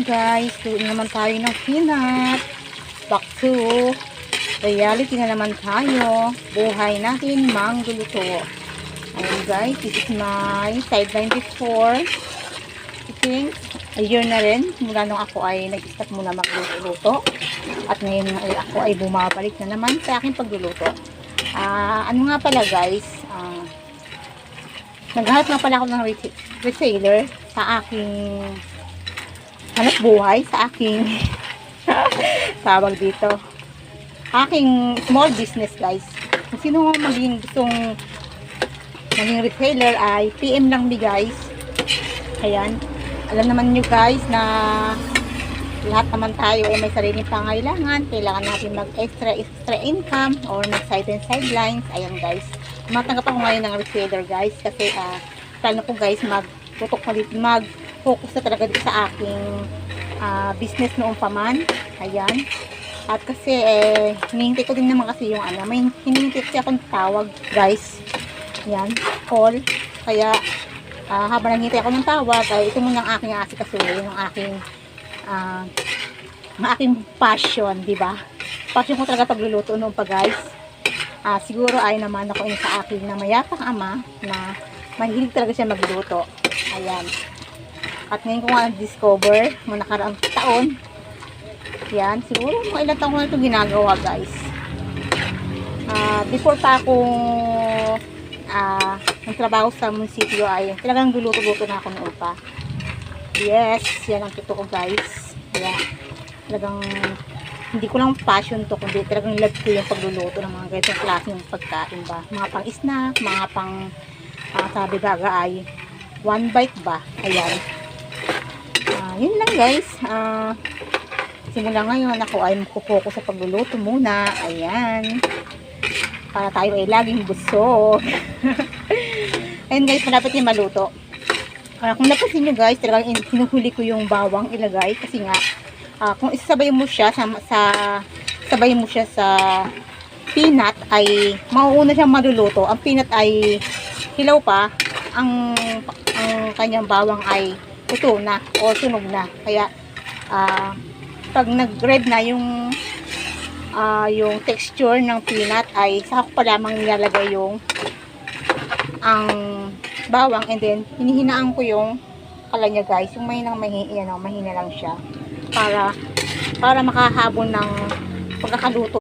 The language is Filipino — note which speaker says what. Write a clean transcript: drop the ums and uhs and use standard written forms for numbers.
Speaker 1: guys, tuloy naman tayo ng peanut. Back to reality na naman tayo. Buhay natin mangluluto. Ayan guys, this is my sideline before. I think a year na rin mula nung ako ay nag-start muna magluluto. At ngayon ay ako ay bumabalik na naman sa aking pagluluto. Ano nga pala guys, naghahanap nga pala ako ng retailer sa aking hanap buhay, sa aking tawag dito, aking small business guys. Kung sino gustong maging retailer ay PM lang me guys. Ayan, alam naman nyo guys na lahat naman tayo ay may sariling pangailangan. Kailangan natin mag extra income or mag sidelines. Ayan guys, matanggap ako ngayon ng retailer guys kasi plano ko guys mag-focus na talaga dito sa aking business noong paman. Ayan. At kasi hinihintay ko din naman kasi yung may hinihintay kasi akong tawag guys. Ayan, call. Kaya habang naghihintay ako ng tawag ay ito muna ang aking asikasuhin, yung aking passion, di ba? Passion ko talaga pagluluto noon pa guys. Siguro ay naman ako sa akin na mayapang ama na mahilig talaga siya magluto. Ayan. At ngayon ko nga discover mga nakaraang taon. Yan, siguro mga ilang taon ko na ito ginagawa guys. Before pa akong nagtrabaho sa munisipyo ay talagang luluto-luto na ako noon pa. Yes, yan ang totoo guys. Ayan. Talagang hindi ko lang passion to, kundi talagang love ko yung pagluluto ng mga ganitong klaseng pagkain ba. Mga pang snack, mga pang sabi gaga ay one bite ba. Ayan. Yun lang guys. Simula ngayon ako ay magpo-focus sa pagluluto muna. Ayan. Para tayo ay laging busog. Ayan guys, malapit yung maluto. Kung napansin nyo guys, talagang hinuhuli ko yung bawang ilagay kasi nga kung isasabay mo siya sa peanut ay mauuna siyang maluluto. Ang peanut ay hilaw pa, ang kanyang bawang ay luto na o sunog na. Kaya pag nag-red na yung texture ng peanut ay saka ko pa lamang nilalagay ang bawang, and then hinihinaan ko yung kala niya guys, yung mahina lang siya para makahabol ng pagkakaluto